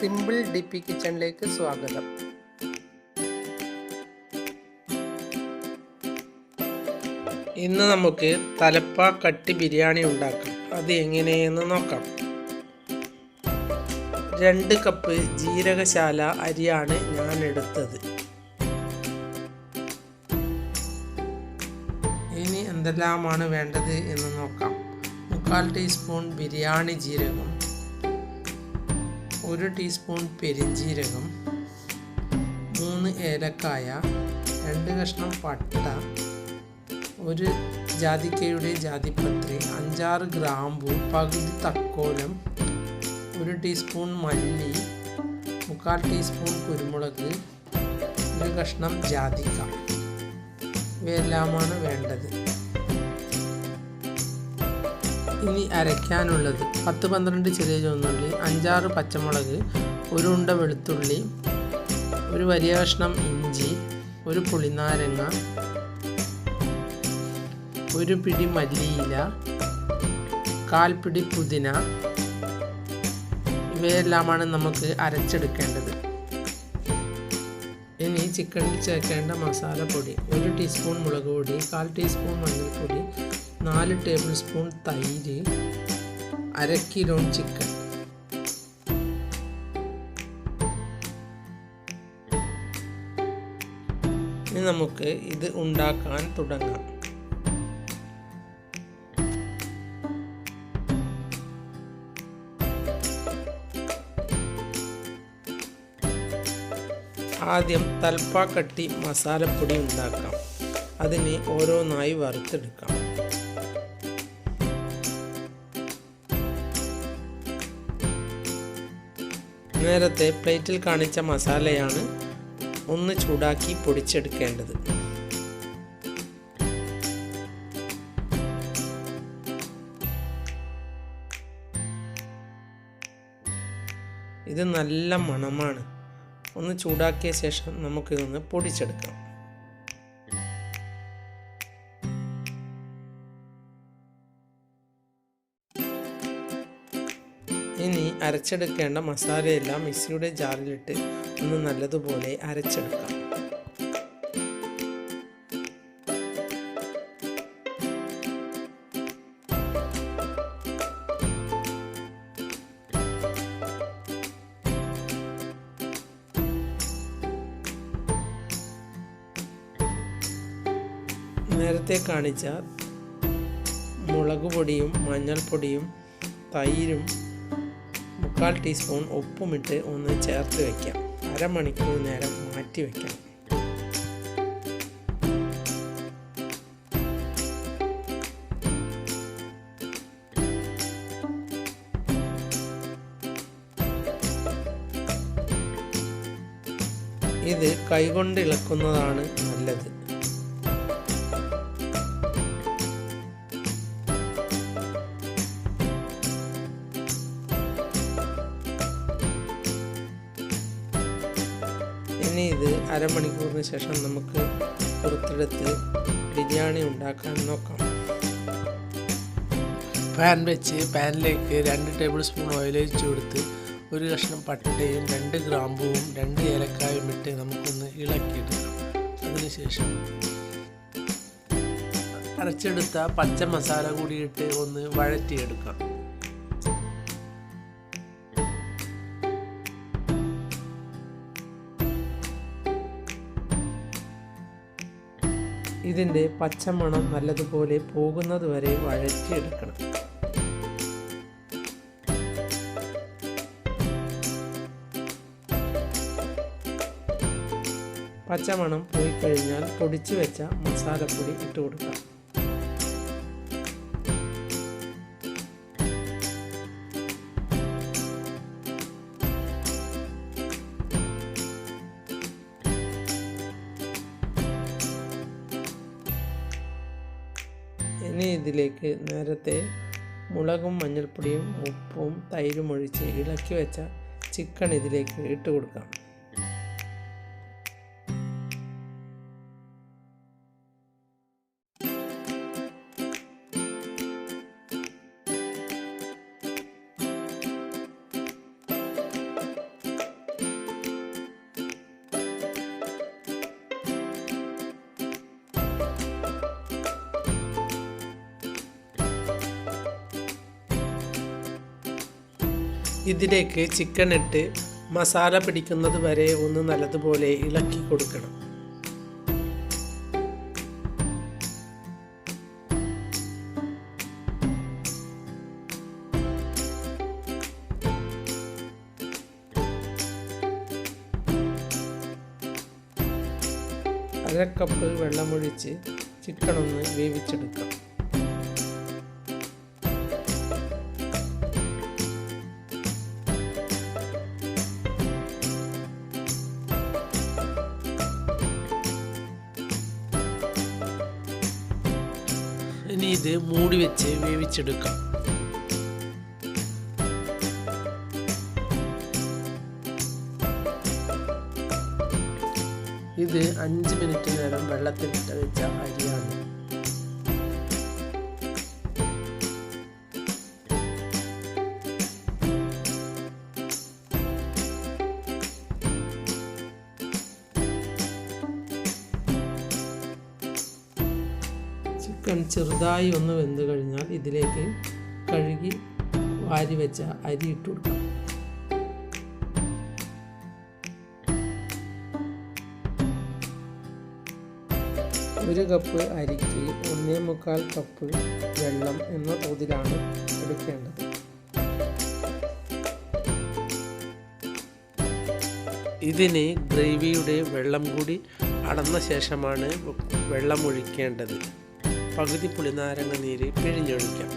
Simple DP കിച്ചണിലേക്ക് സ്വാഗതം. ഇന്ന് നമുക്ക് തലപ്പാക്കട്ടി ബിരിയാണി ഉണ്ടാക്കാം. അത് എങ്ങനെയെന്ന് നോക്കാം. 2 കപ്പ് ജീരകശാല അരിയാണ് ഞാൻ എടുത്തത്. ഇനി എന്തെല്ലാമാണ് വേണ്ടത് എന്ന് നോക്കാം. 1/4 ടീസ്പൂൺ ബിരിയാണി ജീരകം, 1 ടീസ്പൂൺ പെരിഞ്ജീരകം, 3 ഏലക്കായ, 2 കഷ്ണം പട്ട, 1 ജാതിക്കയുടെ ജാതിപത്രി, 5-6 ഗ്രാമ്പൂ, പകുതി തക്കോലം, 1 ടീസ്പൂൺ മല്ലി, 1/4 ടീസ്പൂൺ കുരുമുളക്, 1 കഷ്ണം ജാതിക്ക. ഇവയെല്ലാമാണ് വേണ്ടത്. ഇനി അരയ്ക്കാനുള്ളത് 10-12 ചെറിയ ചുവന്നുള്ളി, 5-6 പച്ചമുളക്, 1 ഉണ്ട വെളുത്തുള്ളി, 1 വലിയ കഷ്ണം ഇഞ്ചി, 1 പുളിനാരങ്ങ, 1 പിടി മല്ലിയില, 1/4 പിടി പുതിന. ഇവയെല്ലാമാണ് നമുക്ക് അരച്ചെടുക്കേണ്ടത്. ഇനി ചിക്കനിൽ ചേർക്കേണ്ട മസാലപ്പൊടി: 1 ടീസ്പൂൺ മുളക് പൊടി, 1/4 ടീസ്പൂൺ മഞ്ഞൾപ്പൊടി, 4 ടേബിൾ സ്പൂൺ തൈര്, 1/2 കിലോ ചിക്കൻ. ഇനി നമുക്ക് ഇത് ഉണ്ടാക്കാൻ തുടങ്ങാം. ആദ്യം തലപ്പാക്കട്ടി മസാലപ്പൊടി ഉണ്ടാക്കാം. അതിന് ഓരോന്നായി വറുത്തെടുക്കാം. നേരത്തെ പ്ലേറ്റിൽ കാണിച്ച മസാലയാണ് ഒന്ന് ചൂടാക്കി പൊടിച്ചെടുക്കേണ്ടത്. ഇത് നല്ല മണമാണ്. ഒന്ന് ചൂടാക്കിയ ശേഷം നമുക്കിതൊന്ന് പൊടിച്ചെടുക്കാം. ഇനി അരച്ചെടുക്കേണ്ട മസാലയെല്ലാം മിക്സിയുടെ ജാറിലിട്ട് ഒന്ന് നല്ലതുപോലെ അരച്ചെടുക്കാം. നേരത്തെ കാണിച്ച മുളക് പൊടിയും മഞ്ഞൾപ്പൊടിയും തൈരും 1/4 ടീസ്പൂൺ ഉപ്പുമിട്ട് ഒന്ന് ചേർത്ത് വയ്ക്കാം. അരമണിക്കൂർ നേരം മാറ്റി വയ്ക്കാം. ഇത് കൈകൊണ്ട് ഇളക്കുന്നതാണ് നല്ലത്. ഇനി ഇത് അരമണിക്കൂറിന് ശേഷം നമുക്ക് പുറത്തെടുത്ത് ബിരിയാണി ഉണ്ടാക്കാൻ നോക്കാം. പാൻ വെച്ച് പാനിലേക്ക് 2 ടേബിൾ സ്പൂൺ ഓയിൽ ഒഴിച്ച് കൊടുത്ത് 1 കഷ്ണം പട്ടയും 2 ഗ്രാമ്പൂവും 2 ഏലക്കായും ഇട്ട് നമുക്കൊന്ന് ഇളക്കിയെടുക്കാം. അതിനുശേഷം അരച്ചെടുത്ത പച്ച മസാല കൂടിയിട്ട് ഒന്ന് വഴറ്റിയെടുക്കാം. ഇതിൻ്റെ പച്ചമണം നല്ലതുപോലെ പോകുന്നത് വരെ വഴറ്റിയെടുക്കണം. പച്ചമണം പോയി കഴിഞ്ഞാൽ പൊടിച്ചു വെച്ച മസാലപ്പൊടി ഇട്ട് കൊടുക്കാം. ഇനി ഇതിലേക്ക് നേരത്തെ മുളകും മഞ്ഞൾപ്പൊടിയും ഉപ്പും തൈരും ഒഴിച്ച് ഇളക്കി വെച്ച ചിക്കൻ ഇതിലേക്ക് ഇട്ട് കൊടുക്കാം. ഇതിലേക്ക് ചിക്കൻ ഇട്ട് മസാല പിടിക്കുന്നത് വരെ ഒന്ന് നല്ലതുപോലെ ഇളക്കി കൊടുക്കണം. അര കപ്പ് വെള്ളമൊഴിച്ച് ചിക്കൻ ഒന്ന് വേവിച്ചെടുക്കാം. ഇനി ഇത് മൂടി വെച്ച് വേവിച്ചെടുക്കാം. ഇത് 5 മിനിറ്റ് നേരം വെള്ളത്തിലിട്ട് വെച്ച അരിയാണ്. ചിക്കൻ ചെറുതായി ഒന്ന് വെന്ത് കഴിഞ്ഞാൽ ഇതിലേക്ക് കഴുകി വാരി വെച്ച അരി ഇട്ട് കൊടുക്കാം. ഒരു കപ്പ് അരിക്ക് 1.25 കപ്പ് വെള്ളം എന്ന തോതിലാണ് എടുക്കേണ്ടത്. ഇതിന് ഗ്രേവിയുടെ വെള്ളം കൂടി അടന്ന ശേഷമാണ് വെള്ളം ഒഴിക്കേണ്ടത്. പകുതി പുളിനാരങ്ങ നീര് പിഴിഞ്ഞൊഴിക്കാം.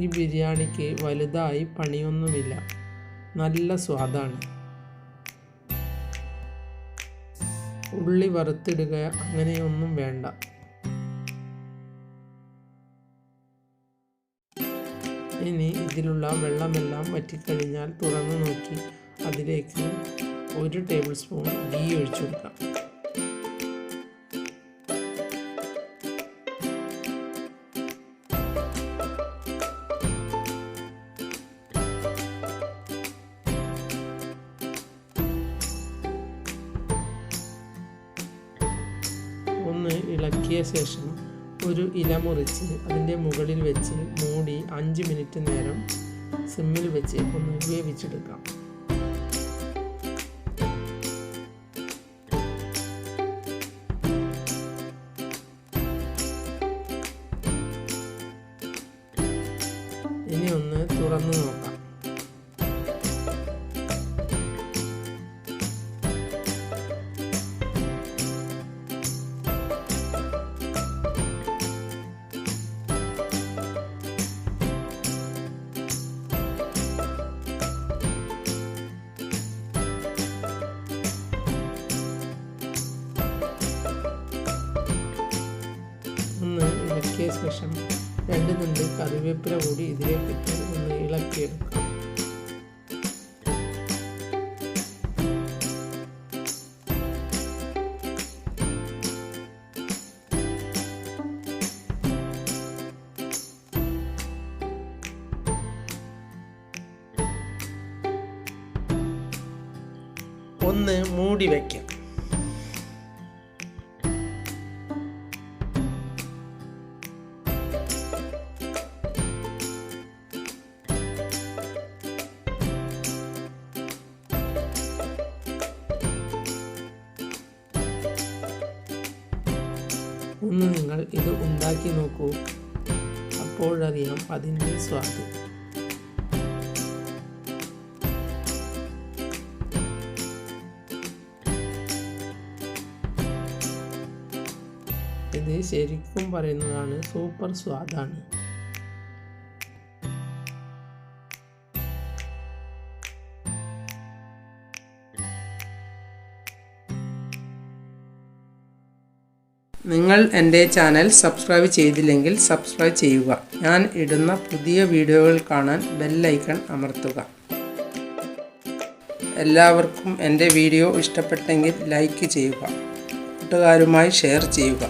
ഈ ബിരിയാണിക്ക് വലുതായി പണിയൊന്നുമില്ല, നല്ല സ്വാദാണ്. ഉള്ളി വറുത്തിടുക അങ്ങനെയൊന്നും വേണ്ട. ഇനി ഇതിലുള്ള വെള്ളമെല്ലാം വറ്റിക്കഴിഞ്ഞാൽ തുറന്നു നോക്കി അതിലേക്ക് 1 ടേബിൾ സ്പൂൺ ഗീ ഒഴിച്ചു കൊടുക്കാം. ഒന്ന് ഇളക്കിയ ശേഷം ഒരു ഇല മുറിച്ച് അതിൻ്റെ മുകളിൽ വെച്ച് മൂടി 5 മിനിറ്റ് നേരം സിമ്മിൽ വെച്ച് ഒന്ന് വേവിച്ചെടുക്കാം. ഇനി ഒന്ന് തുറന്നു നോക്കാം. ഒന്ന് ഇളക്കിയ ശേഷം 2 തുണ്ട് കറിവേപ്പില കൂടി ഇതിലേക്ക് ഇട്ട് ഒന്ന് ഇളക്കിയെടുക്കാം. ഒന്ന് മൂടി വയ്ക്കാം. ഒന്ന് നിങ്ങൾ ഇത് ഉണ്ടാക്കി നോക്കൂ, അപ്പോഴറിയാം അതിൻ്റെ സ്വാദ്. ഇത് ശരിക്കും പറയുന്നതാണ്, സൂപ്പർ സ്വാദാണ്. നിങ്ങൾ എൻ്റെ ചാനൽ സബ്സ്ക്രൈബ് ചെയ്തില്ലെങ്കിൽ സബ്സ്ക്രൈബ് ചെയ്യുക. ഞാൻ ഇടുന്ന പുതിയ വീഡിയോകൾ കാണാൻ ബെൽ ഐക്കൺ അമർത്തുക. എല്ലാവർക്കും എൻ്റെ വീഡിയോ ഇഷ്ടപ്പെട്ടെങ്കിൽ ലൈക്ക് ചെയ്യുക, കൂട്ടുകാരുമായി ഷെയർ ചെയ്യുക.